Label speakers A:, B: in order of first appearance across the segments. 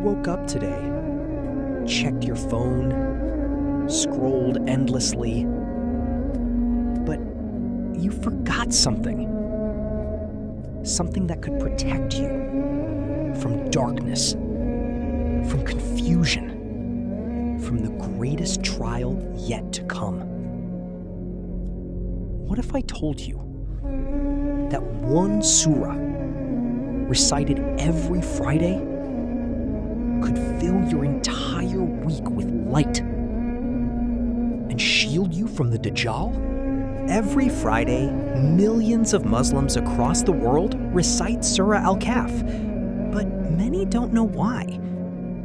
A: woke up today, checked your phone, scrolled endlessly, but you forgot something. Something that could protect you from darkness, from confusion, from the greatest trial yet to come. What if I told you that one surah recited every Friday could fill your entire week with light and shield you from the Dajjal?
B: Every Friday, millions of Muslims across the world recite Surah Al-Kahf, but many don't know why.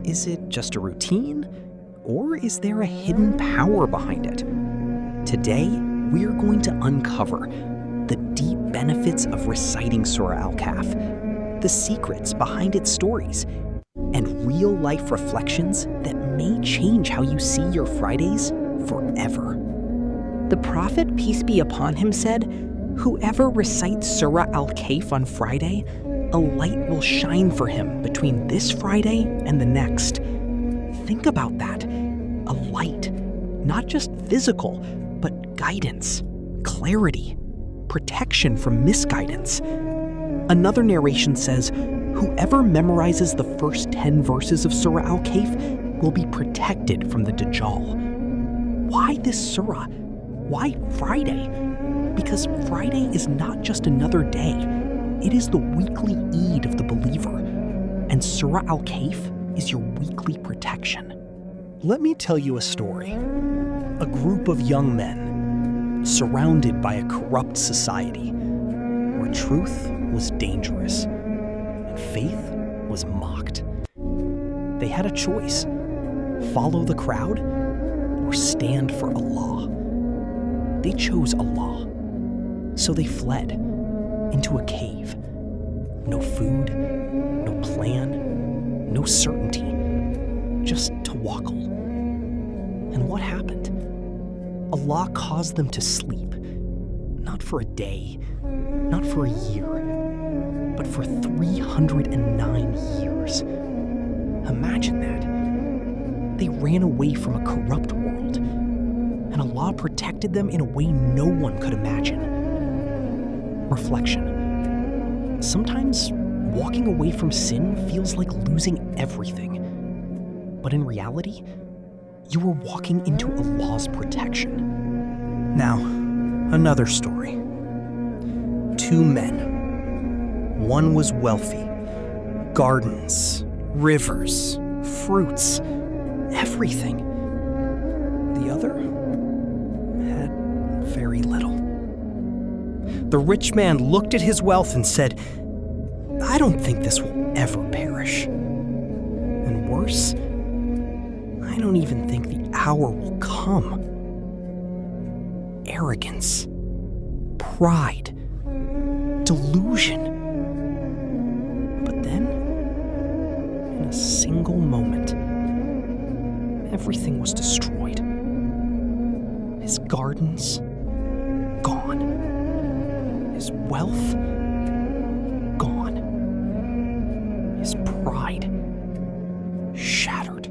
B: Is it just a routine, or is there a hidden power behind it? Today, we're going to uncover the deep benefits of reciting Surah Al-Kahf, the secrets behind its stories, and real-life reflections that may change how you see your Fridays forever.
C: The Prophet, peace be upon him, said, "Whoever recites Surah Al-Kahf on Friday, a light will shine for him between this Friday and the next." Think about that. A light, not just physical, but guidance, clarity, protection from misguidance. Another narration says, whoever memorizes the first 10 verses of Surah Al-Kahf will be protected from the Dajjal. Why this surah? Why Friday? Because Friday is not just another day. It is the weekly Eid of the believer. And Surah Al-Kahf is your weekly protection.
A: Let me tell you a story. A group of young men surrounded by a corrupt society where truth was dangerous and faith was mocked. They had a choice: follow the crowd or stand for Allah. They chose Allah, so they fled into a cave. No food, no plan, no certainty, just tawakkul. And what happened? Allah caused them to sleep, not for a day, not for a year, but for 309 years. Imagine that. They ran away from a corrupt world, and Allah protected them in a way no one could imagine. Reflection. Sometimes walking away from sin feels like losing everything. But in reality, you are walking into Allah's protection. Now, another story. Two men. One was wealthy. Gardens, rivers, fruits, everything. The other had very little. The rich man looked at his wealth and said, "I don't think this will ever perish. And worse, I don't even think the hour will come." Arrogance, pride, delusion. But then, in a single moment, everything was destroyed. His gardens, gone. His wealth, gone. His pride, shattered.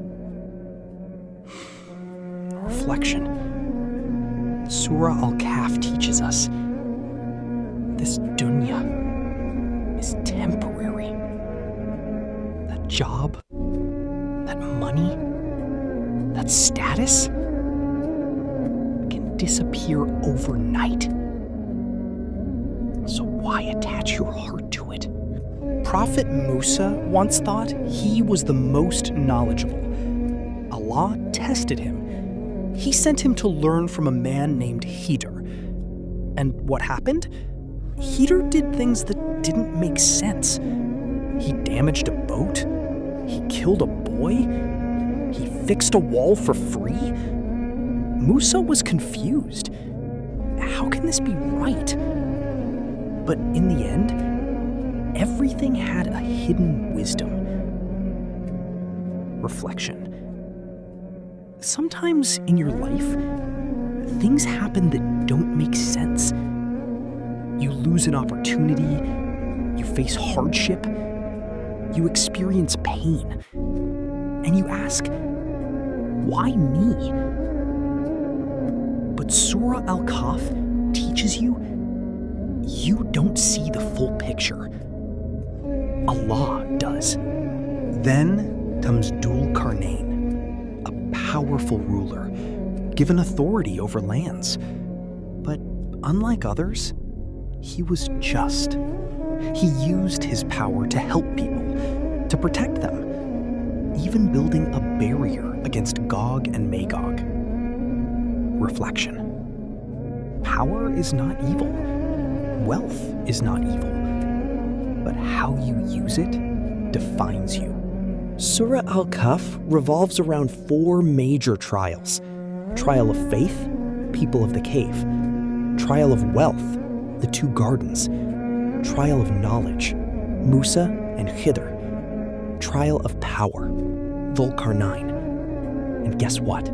A: Reflection. Surah Al-Kahf teaches us this dunya is temporary. That job, that money, that status can disappear overnight. So why attach your heart to it? Prophet Musa once thought he was the most knowledgeable. Allah tested him. He sent him to learn from a man named Hidr. And what happened? Hidr did things that didn't make sense. He damaged a boat. He killed a boy. He fixed a wall for free. Musa was confused. How can this be right? But in the end, everything had a hidden wisdom. Reflection. Sometimes in your life, things happen that don't make sense. You lose an opportunity, you face hardship, you experience pain.
C: And you ask, why me? But Surah Al-Kahf teaches you don't see the full picture. Allah does.
A: Then comes Dhul Qarnayn, a powerful ruler, given authority over lands. But unlike others, he was just. He used his power to help people, to protect them, even building a barrier against Gog and Magog. Reflection. Power is not evil. Wealth is not evil. But how you use it defines you.
C: Surah Al-Kahf revolves around 4 major trials. Trial of faith, people of the cave. Trial of wealth, the 2 gardens. Trial of knowledge, Musa and Khidr. Trial of power, Dhul Qarnayn. And guess what?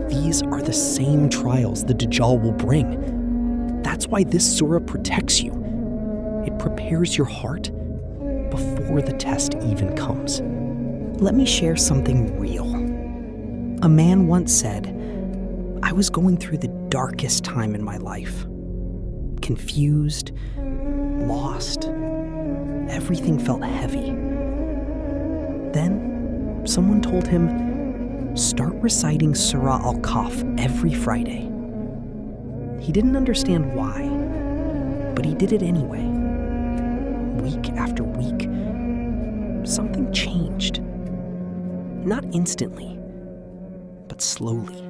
C: These are the same trials the Dajjal will bring. That's why this surah protects you. It prepares your heart before the test even comes. Let me share something real. A man once said, I was going through the darkest time in my life. Confused, lost. Everything felt heavy. Then someone told him, start reciting Surah Al-Kahf every Friday. He didn't understand why, but he did it anyway. Week after week, something changed. Not instantly, but slowly.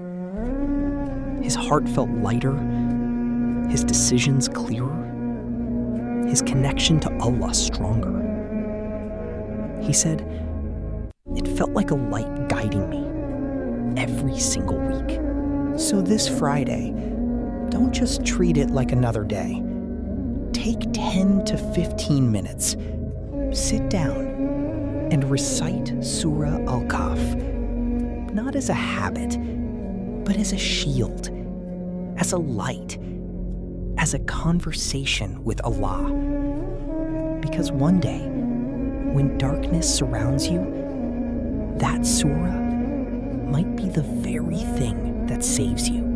C: His heart felt lighter, his decisions clearer, his connection to Allah stronger. He said, it felt like a light guiding me every single week. So this Friday, don't just treat it like another day. Take 10 to 15 minutes. Sit down and recite Surah Al-Kahf, not as a habit, but as a shield, as a light, as a conversation with Allah. Because one day, when darkness surrounds you, that surah might be the very thing that saves you.